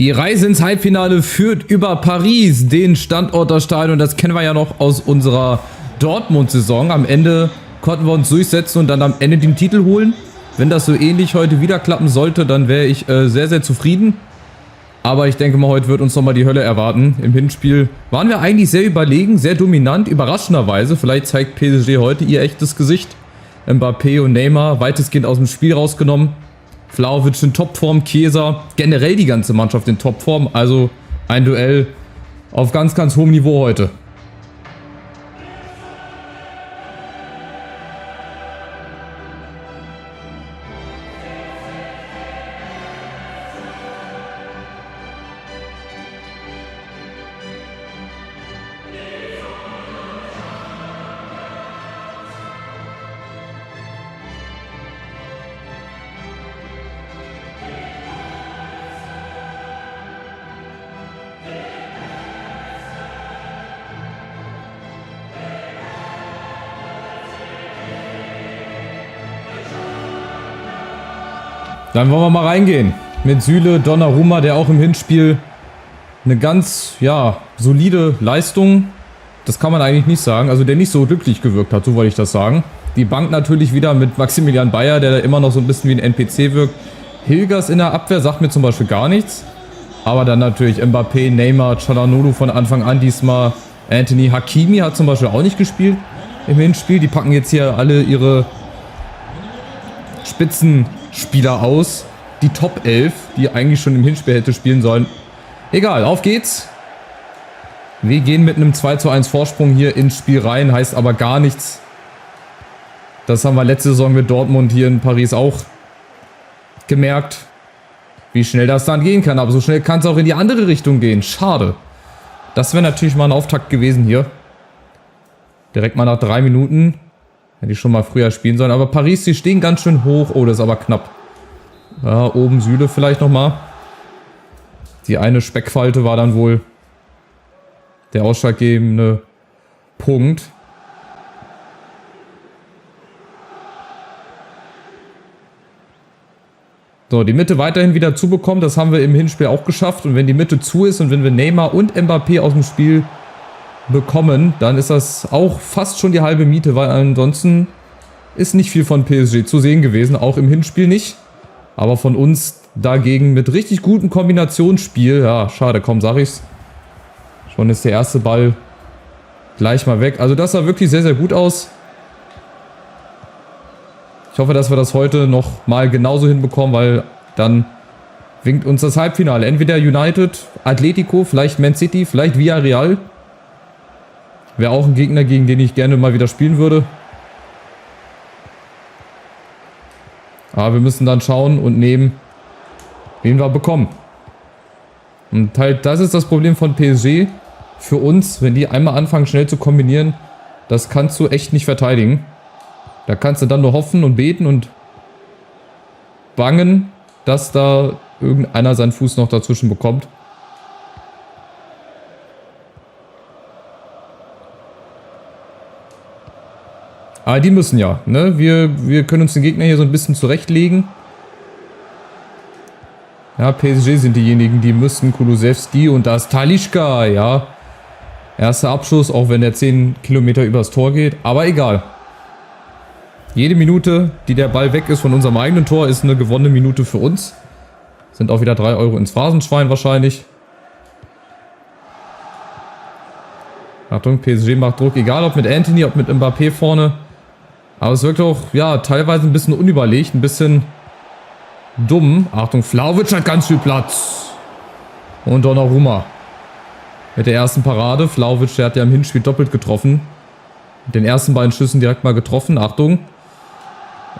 Die Reise ins Halbfinale führt über Paris, den Standort der Stadion. Das kennen wir ja noch aus unserer Dortmund-Saison. Am Ende konnten wir uns durchsetzen und dann am Ende den Titel holen. Wenn das so ähnlich heute wieder klappen sollte, dann wäre ich sehr, sehr zufrieden. Aber ich denke mal, heute wird uns nochmal die Hölle erwarten. Im Hinspiel waren wir eigentlich sehr überlegen, sehr dominant, überraschenderweise. Vielleicht zeigt PSG heute ihr echtes Gesicht. Mbappé und Neymar weitestgehend aus dem Spiel rausgenommen. Vlahovic in Topform, Chiesa, generell die ganze Mannschaft in Topform. Also ein Duell auf ganz, ganz hohem Niveau heute. Dann wollen wir mal reingehen mit Süle, Donnarumma, der auch im Hinspiel eine ganz, solide Leistung, das kann man eigentlich nicht sagen, also der nicht so glücklich gewirkt hat, so wollte ich das sagen. Die Bank natürlich wieder mit Maximilian Bayer, der da immer noch so ein bisschen wie ein NPC wirkt. Hilgers in der Abwehr sagt mir zum Beispiel gar nichts, aber dann natürlich Mbappé, Neymar, Çalhanoğlu von Anfang an diesmal. Anthony Hakimi hat zum Beispiel auch nicht gespielt im Hinspiel, die packen jetzt hier alle ihre Spitzenspieler aus. Die Top 11, die eigentlich schon im Hinspiel hätte spielen sollen. Egal, auf geht's. Wir gehen mit einem 2:1 Vorsprung hier ins Spiel rein. Heißt aber gar nichts. Das haben wir letzte Saison mit Dortmund hier in Paris auch gemerkt. Wie schnell das dann gehen kann. Aber so schnell kann es auch in die andere Richtung gehen. Schade. Das wäre natürlich mal ein Auftakt gewesen hier. Direkt mal nach 3 Minuten. Hätte ich schon mal früher spielen sollen. Aber Paris, die stehen ganz schön hoch. Oh, das ist aber knapp. Ja, oben Süle vielleicht nochmal. Die eine Speckfalte war dann wohl der ausschlaggebende Punkt. So, die Mitte weiterhin wieder zubekommen. Das haben wir im Hinspiel auch geschafft. Und wenn die Mitte zu ist und wenn wir Neymar und Mbappé aus dem Spiel bekommen, dann ist das auch fast schon die halbe Miete, weil ansonsten ist nicht viel von PSG zu sehen gewesen, auch im Hinspiel nicht. Aber von uns dagegen mit richtig gutem Kombinationsspiel, ja, schade, kaum sag ich's. Schon ist der erste Ball gleich mal weg. Also das sah wirklich sehr, sehr gut aus. Ich hoffe, dass wir das heute noch mal genauso hinbekommen, weil dann winkt uns das Halbfinale. Entweder United, Atletico, vielleicht Man City, vielleicht Villarreal. Wäre auch ein Gegner, gegen den ich gerne mal wieder spielen würde. Aber wir müssen dann schauen und nehmen, wen wir bekommen. Und halt, das ist das Problem von PSG. Für uns, wenn die einmal anfangen schnell zu kombinieren, das kannst du echt nicht verteidigen. Da kannst du dann nur hoffen und beten und bangen, dass da irgendeiner seinen Fuß noch dazwischen bekommt. Aber die müssen ja, ne? Wir können uns den Gegner hier so ein bisschen zurechtlegen. Ja, PSG sind diejenigen, die müssen. Kulusewski und da ist Talisca, ja. Erster Abschuss, auch wenn der 10 Kilometer übers Tor geht. Aber egal. Jede Minute, die der Ball weg ist von unserem eigenen Tor, ist eine gewonnene Minute für uns. Sind auch wieder 3 Euro ins Phrasenschwein wahrscheinlich. Achtung, PSG macht Druck, egal ob mit Anthony, ob mit Mbappé vorne. Aber es wirkt auch, ja, teilweise ein bisschen unüberlegt, ein bisschen dumm. Achtung, Vlahovic hat ganz viel Platz. Und Donnarumma mit der ersten Parade. Vlahovic, der hat ja im Hinspiel doppelt getroffen. Mit den ersten beiden Schüssen direkt mal getroffen. Achtung.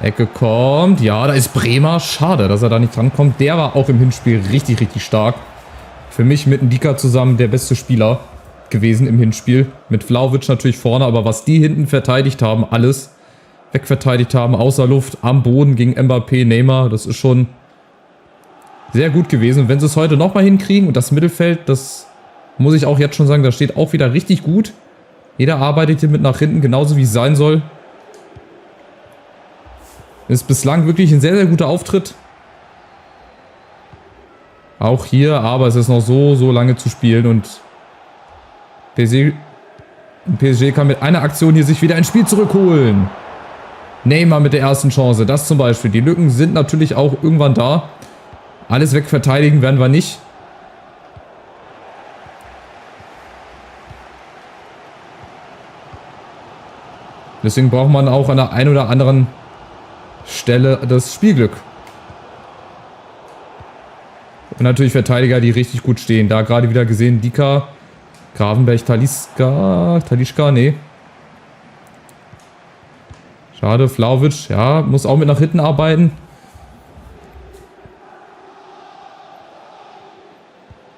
Ecke kommt. Ja, da ist Bremer. Schade, dass er da nicht drankommt. Der war auch im Hinspiel richtig, richtig stark. Für mich mit Ndika zusammen der beste Spieler gewesen im Hinspiel. Mit Vlahovic natürlich vorne, aber was die hinten verteidigt haben, alles wegverteidigt haben, außer Luft, am Boden gegen Mbappé, Neymar, das ist schon sehr gut gewesen. Und wenn sie es heute nochmal hinkriegen und das Mittelfeld, das muss ich auch jetzt schon sagen, da steht auch wieder richtig gut. Jeder arbeitet hier mit nach hinten, genauso wie es sein soll. Ist bislang wirklich ein sehr, sehr guter Auftritt. Auch hier, aber es ist noch so lange zu spielen und PSG kann mit einer Aktion hier sich wieder ein Spiel zurückholen. Neymar mit der ersten Chance, das zum Beispiel. Die Lücken sind natürlich auch irgendwann da. Alles wegverteidigen werden wir nicht. Deswegen braucht man auch an der einen oder anderen Stelle das Spielglück. Und natürlich Verteidiger, die richtig gut stehen. Da gerade wieder gesehen, Dika, Gravenberch, Talisca, nee. Schade, Vlahovic, ja, muss auch mit nach hinten arbeiten.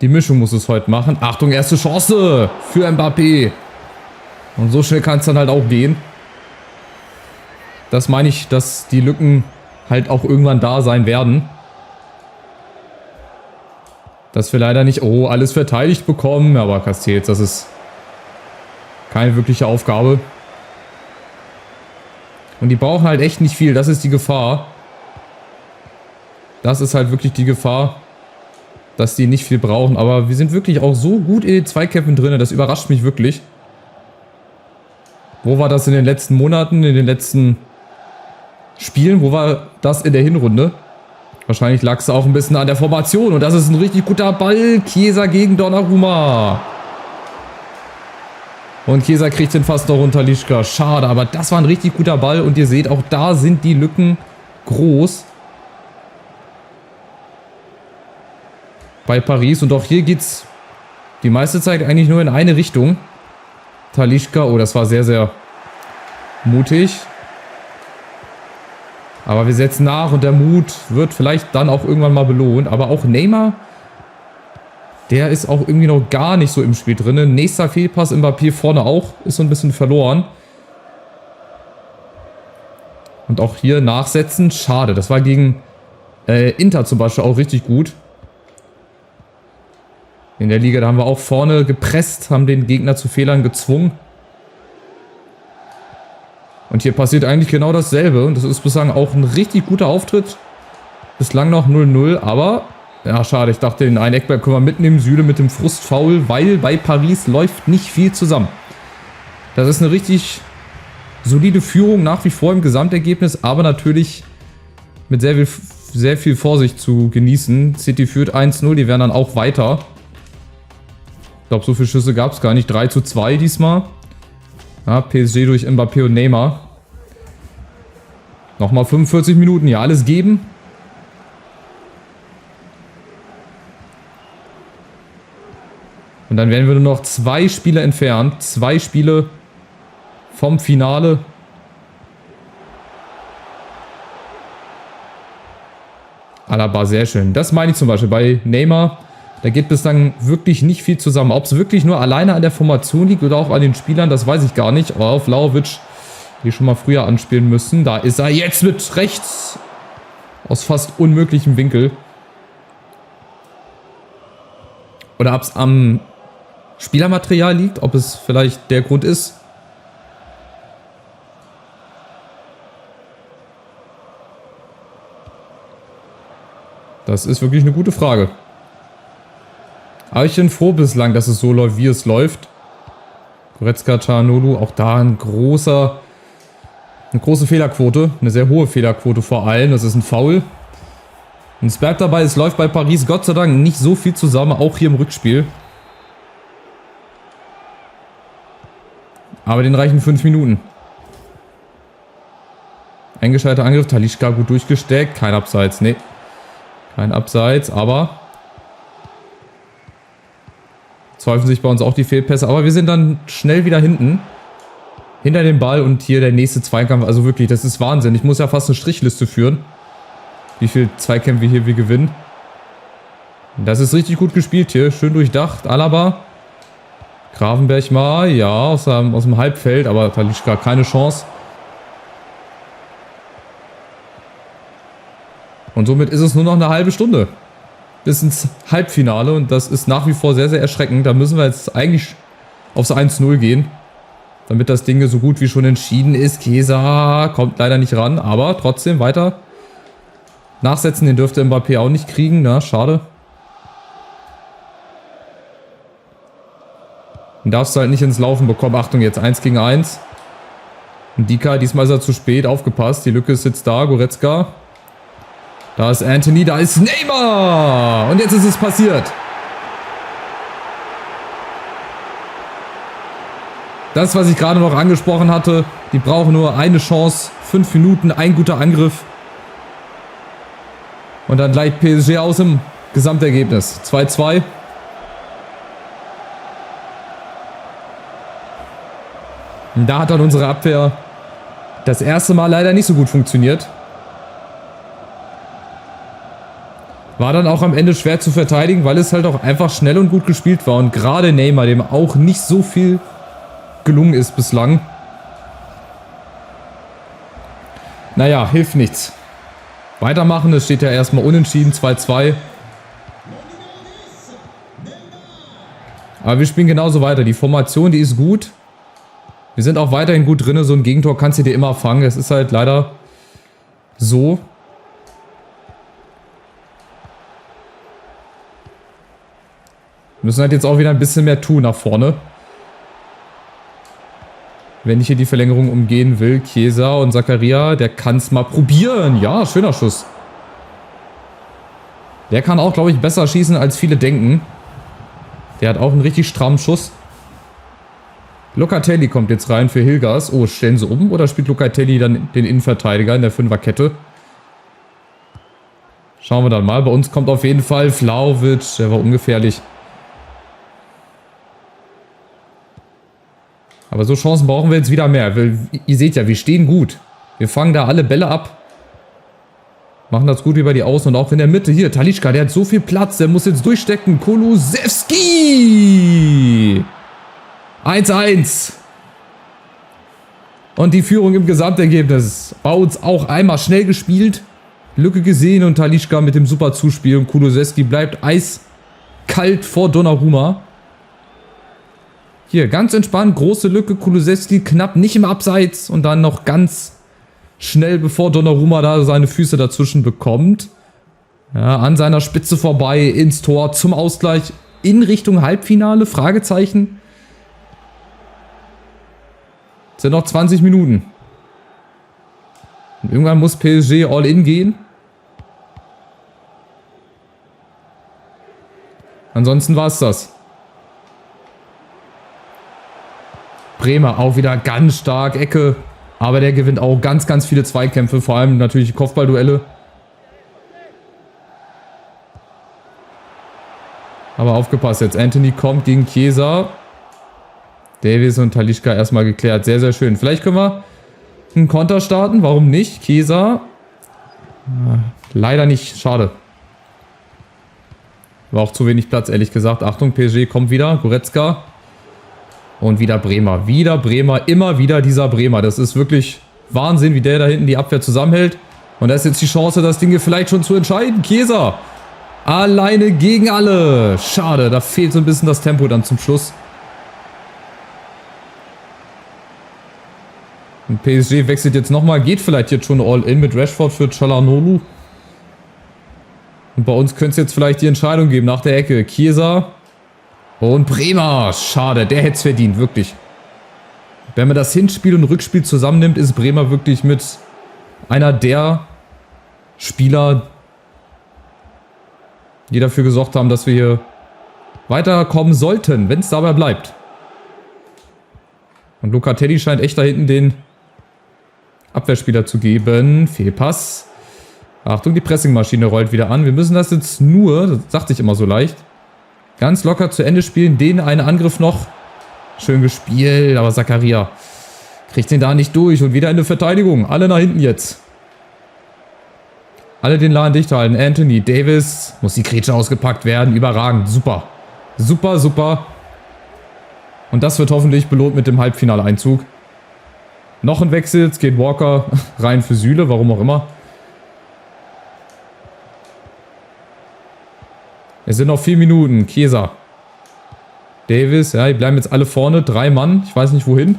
Die Mischung muss es heute machen. Achtung, erste Chance für Mbappé. Und so schnell kann es dann halt auch gehen. Das meine ich, dass die Lücken halt auch irgendwann da sein werden. Dass wir leider nicht, alles verteidigt bekommen. Aber Castells, das ist keine wirkliche Aufgabe. Und die brauchen halt echt nicht viel. Das ist die Gefahr. Das ist halt wirklich die Gefahr, dass die nicht viel brauchen. Aber wir sind wirklich auch so gut in den Zweikämpfen drin. Das überrascht mich wirklich. Wo war das in den letzten Monaten, in den letzten Spielen? Wo war das in der Hinrunde? Wahrscheinlich lag es auch ein bisschen an der Formation. Und das ist ein richtig guter Ball. Chiesa gegen Donnarumma. Und Chiesa kriegt den fast noch runter, Lischka. Schade, aber das war ein richtig guter Ball. Und ihr seht, auch da sind die Lücken groß. Bei Paris. Und auch hier geht es die meiste Zeit eigentlich nur in eine Richtung. Talisca, das war sehr, sehr mutig. Aber wir setzen nach und der Mut wird vielleicht dann auch irgendwann mal belohnt. Aber auch Neymar, der ist auch irgendwie noch gar nicht so im Spiel drin. Nächster Fehlpass, Mbappé vorne auch, ist so ein bisschen verloren. Und auch hier nachsetzen, schade. Das war gegen Inter zum Beispiel auch richtig gut. In der Liga, da haben wir auch vorne gepresst, haben den Gegner zu Fehlern gezwungen. Und hier passiert eigentlich genau dasselbe. Und das ist bislang auch ein richtig guter Auftritt. Bislang noch 0-0, aber ja, schade. Ich dachte, den einen Eckball können wir mitnehmen. Süle mit dem Frustfoul, weil bei Paris läuft nicht viel zusammen. Das ist eine richtig solide Führung nach wie vor im Gesamtergebnis, aber natürlich mit sehr viel Vorsicht zu genießen. City führt 1-0, die werden dann auch weiter. Ich glaube, so viele Schüsse gab es gar nicht. 3:2 diesmal. Ja, PSG durch Mbappé und Neymar. Nochmal 45 Minuten, ja, alles geben. Und dann werden wir nur noch 2 Spiele entfernt. 2 Spiele vom Finale. Alaba, sehr schön. Das meine ich zum Beispiel bei Neymar. Da geht bislang wirklich nicht viel zusammen. Ob es wirklich nur alleine an der Formation liegt oder auch an den Spielern, das weiß ich gar nicht. Aber auf Vlahovic, die schon mal früher anspielen müssen. Da ist er jetzt mit rechts. Aus fast unmöglichem Winkel. Oder ob es am Spielermaterial liegt. Ob es vielleicht der Grund ist. Das ist wirklich eine gute Frage. Aber ich bin froh bislang, dass es so läuft, wie es läuft. Goretzka, Çalhanoğlu, auch da eine große Fehlerquote. Eine sehr hohe Fehlerquote vor allem. Das ist ein Foul. Und es bleibt dabei, es läuft bei Paris Gott sei Dank nicht so viel zusammen, auch hier im Rückspiel. Aber den reichen 5 Minuten. Eingeschalteter Angriff, Talisca gut durchgesteckt. Kein Abseits, nee. Kein Abseits, aber häufen sich bei uns auch die Fehlpässe, aber wir sind dann schnell wieder hinten. Hinter dem Ball und hier der nächste Zweikampf. Also wirklich, das ist Wahnsinn. Ich muss ja fast eine Strichliste führen, wie viele Zweikämpfe hier wir gewinnen. Das ist richtig gut gespielt hier. Schön durchdacht. Alaba. Gravenberch mal, ja, aus dem Halbfeld, aber Talisca keine Chance. Und somit ist es nur noch eine halbe Stunde bis ins Halbfinale und das ist nach wie vor sehr, sehr erschreckend. Da müssen wir jetzt eigentlich aufs 1-0 gehen, damit das Ding so gut wie schon entschieden ist. Chiesa kommt leider nicht ran, aber trotzdem weiter nachsetzen. Den dürfte Mbappé auch nicht kriegen, na, schade. Den darfst du halt nicht ins Laufen bekommen. Achtung jetzt, 1 gegen 1. Ndika, diesmal ist er zu spät, aufgepasst. Die Lücke ist jetzt da, Goretzka. Da ist Anthony, da ist Neymar! Und jetzt ist es passiert. Das, was ich gerade noch angesprochen hatte, die brauchen nur eine Chance, 5 Minuten, ein guter Angriff. Und dann gleicht PSG aus im Gesamtergebnis. 2-2. Und da hat dann unsere Abwehr das erste Mal leider nicht so gut funktioniert. War dann auch am Ende schwer zu verteidigen, weil es halt auch einfach schnell und gut gespielt war. Und gerade Neymar, dem auch nicht so viel gelungen ist bislang. Naja, hilft nichts. Weitermachen, es steht ja erstmal unentschieden, 2-2. Aber wir spielen genauso weiter. Die Formation, die ist gut. Wir sind auch weiterhin gut drin. So ein Gegentor kannst du dir immer fangen. Es ist halt leider so. Wir müssen halt jetzt auch wieder ein bisschen mehr tun nach vorne. Wenn ich hier die Verlängerung umgehen will. Chiesa und Zakaria, der kann es mal probieren. Ja, schöner Schuss. Der kann auch, glaube ich, besser schießen, als viele denken. Der hat auch einen richtig strammen Schuss. Locatelli kommt jetzt rein für Hilgers. Oh, stellen sie um oder spielt Locatelli dann den Innenverteidiger in der Fünferkette? Schauen wir dann mal. Bei uns kommt auf jeden Fall Vlahovic. Der war ungefährlich. Aber so Chancen brauchen wir jetzt wieder mehr. Ihr seht ja, wir stehen gut. Wir fangen da alle Bälle ab. Machen das gut über die Außen und auch in der Mitte. Hier, Talisca, der hat so viel Platz. Der muss jetzt durchstecken. Kulusevski! 1-1. Und die Führung im Gesamtergebnis. Bei uns auch einmal schnell gespielt. Lücke gesehen und Talisca mit dem super Zuspiel. Und Kulusevski bleibt eiskalt vor Donnarumma. Hier, ganz entspannt, große Lücke, Kulusevski knapp nicht im Abseits und dann noch ganz schnell, bevor Donnarumma da seine Füße dazwischen bekommt. Ja, an seiner Spitze vorbei, ins Tor, zum Ausgleich, in Richtung Halbfinale, Fragezeichen. Es sind noch 20 Minuten. Und irgendwann muss PSG all in gehen. Ansonsten war es das. Bremer auch wieder ganz stark, Ecke. Aber der gewinnt auch ganz, ganz viele Zweikämpfe. Vor allem natürlich Kopfballduelle. Aber aufgepasst jetzt. Anthony kommt gegen Chiesa. Davies und Talisca erstmal geklärt. Sehr, sehr schön. Vielleicht können wir einen Konter starten. Warum nicht? Chiesa. Leider nicht. Schade. War auch zu wenig Platz, ehrlich gesagt. Achtung, PSG kommt wieder. Goretzka. Und wieder Bremer. Wieder Bremer. Immer wieder dieser Bremer. Das ist wirklich Wahnsinn, wie der da hinten die Abwehr zusammenhält. Und da ist jetzt die Chance, das Ding hier vielleicht schon zu entscheiden. Chiesa. Alleine gegen alle. Schade, da fehlt so ein bisschen das Tempo dann zum Schluss. Und PSG wechselt jetzt nochmal. Geht vielleicht jetzt schon all in mit Rashford für Çalhanoğlu. Und bei uns könnte es jetzt vielleicht die Entscheidung geben nach der Ecke. Chiesa. Und Bremer, schade, der hätte es verdient, wirklich. Wenn man das Hinspiel und Rückspiel zusammennimmt, ist Bremer wirklich mit einer der Spieler, die dafür gesorgt haben, dass wir hier weiterkommen sollten, wenn es dabei bleibt. Und Locatelli scheint echt da hinten den Abwehrspieler zu geben. Fehlpass. Achtung, die Pressingmaschine rollt wieder an. Wir müssen das jetzt nur, das sagte ich immer so leicht, ganz locker zu Ende spielen. Den einen Angriff noch. Schön gespielt, aber Zakaria kriegt den da nicht durch. Und wieder in der Verteidigung. Alle nach hinten jetzt. Alle den Laden dicht halten. Anthony, Davis. Muss die Grätsche ausgepackt werden. Überragend. Super. Super, super. Und das wird hoffentlich belohnt mit dem Halbfinaleinzug. Noch ein Wechsel. Jetzt geht Walker rein für Süle. Warum auch immer. Es sind noch 4 Minuten. Chiesa. Davis. Ja, die bleiben jetzt alle vorne. 3 Mann. Ich weiß nicht wohin.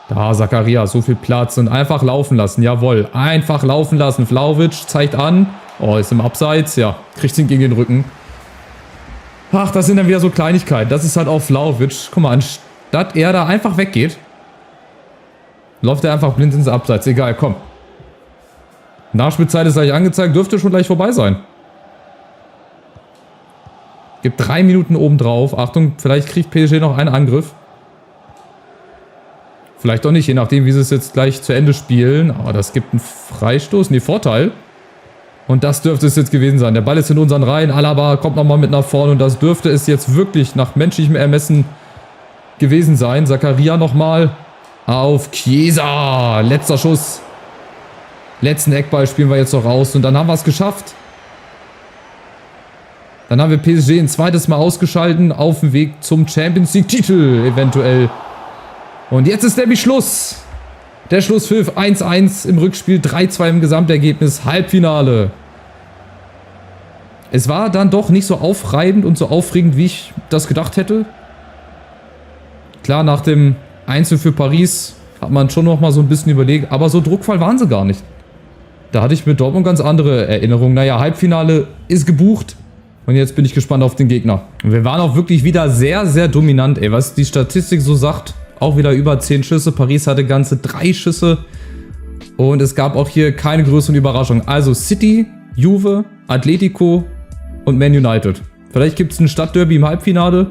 Da, Zakaria. So viel Platz. Und einfach laufen lassen. Jawohl. Einfach laufen lassen. Vlahovic zeigt an. Oh, ist im Abseits. Ja, kriegt ihn gegen den Rücken. Ach, das sind dann wieder so Kleinigkeiten. Das ist halt auch Vlahovic. Guck mal, anstatt er da einfach weggeht, läuft er einfach blind ins Abseits. Egal, komm. Nachspielzeit ist gleich angezeigt. Dürfte schon gleich vorbei sein. Gibt 3 Minuten obendrauf. Achtung, vielleicht kriegt PSG noch einen Angriff. Vielleicht auch nicht, je nachdem, wie sie es jetzt gleich zu Ende spielen. Aber das gibt einen Freistoß, nee, Vorteil. Und das dürfte es jetzt gewesen sein. Der Ball ist in unseren Reihen. Alaba kommt nochmal mit nach vorne. Und das dürfte es jetzt wirklich nach menschlichem Ermessen gewesen sein. Zakaria nochmal auf Chiesa. Letzter Schuss. Letzten Eckball spielen wir jetzt noch raus. Und dann haben wir es geschafft. Dann haben wir PSG ein zweites Mal ausgeschalten. Auf dem Weg zum Champions League-Titel eventuell. Und jetzt ist nämlich Schluss. Der Schlusspfiff 1-1 im Rückspiel, 3-2 im Gesamtergebnis, Halbfinale. Es war dann doch nicht so aufreibend und so aufregend, wie ich das gedacht hätte. Klar, nach dem Einzel für Paris hat man schon noch mal so ein bisschen überlegt, aber so druckvoll waren sie gar nicht. Da hatte ich mit Dortmund ganz andere Erinnerungen. Naja, Halbfinale ist gebucht und jetzt bin ich gespannt auf den Gegner. Und wir waren auch wirklich wieder sehr, sehr dominant, ey, was die Statistik so sagt. Auch wieder über 10 Schüsse. Paris hatte ganze 3 Schüsse. Und es gab auch hier keine größeren Überraschungen. Also City, Juve, Atletico und Man United. Vielleicht gibt es ein Stadtderby im Halbfinale.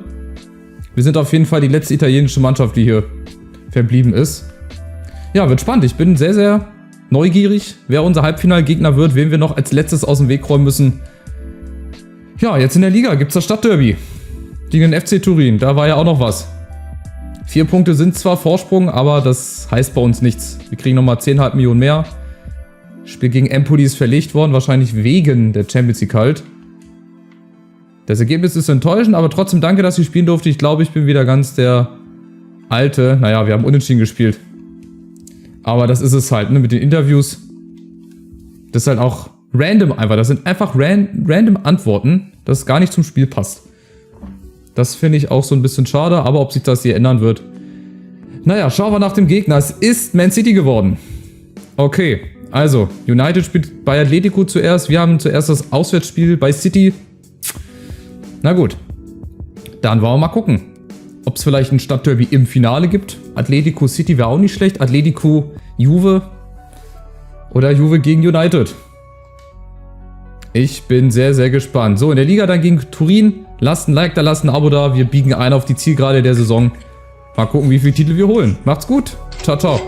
Wir sind auf jeden Fall die letzte italienische Mannschaft, die hier verblieben ist. Ja, wird spannend. Ich bin sehr, sehr neugierig, wer unser Halbfinalgegner wird, wen wir noch als letztes aus dem Weg räumen müssen. Ja, jetzt in der Liga gibt es das Stadtderby gegen den FC Turin. Da war ja auch noch was. 4 Punkte sind zwar Vorsprung, aber das heißt bei uns nichts. Wir kriegen nochmal 10,5 Millionen mehr. Spiel gegen Empoli ist verlegt worden, wahrscheinlich wegen der Champions League halt. Das Ergebnis ist enttäuschend, aber trotzdem danke, dass ich spielen durfte. Ich glaube, ich bin wieder ganz der Alte. Naja, wir haben unentschieden gespielt. Aber das ist es halt, ne, mit den Interviews. Das ist halt auch random einfach. Das sind einfach random Antworten, das gar nicht zum Spiel passt. Das finde ich auch so ein bisschen schade, aber ob sich das hier ändern wird. Naja, schauen wir nach dem Gegner. Es ist Man City geworden. Okay, also United spielt bei Atletico zuerst. Wir haben zuerst das Auswärtsspiel bei City. Na gut, dann wollen wir mal gucken, ob es vielleicht ein Stadtderby im Finale gibt. Atletico City wäre auch nicht schlecht. Atletico Juve oder Juve gegen United. Ich bin sehr, sehr gespannt. So, in der Liga dann gegen Turin. Lasst ein Like da, lasst ein Abo da. Wir biegen ein auf die Zielgerade der Saison. Mal gucken, wie viele Titel wir holen. Macht's gut. Ciao, ciao.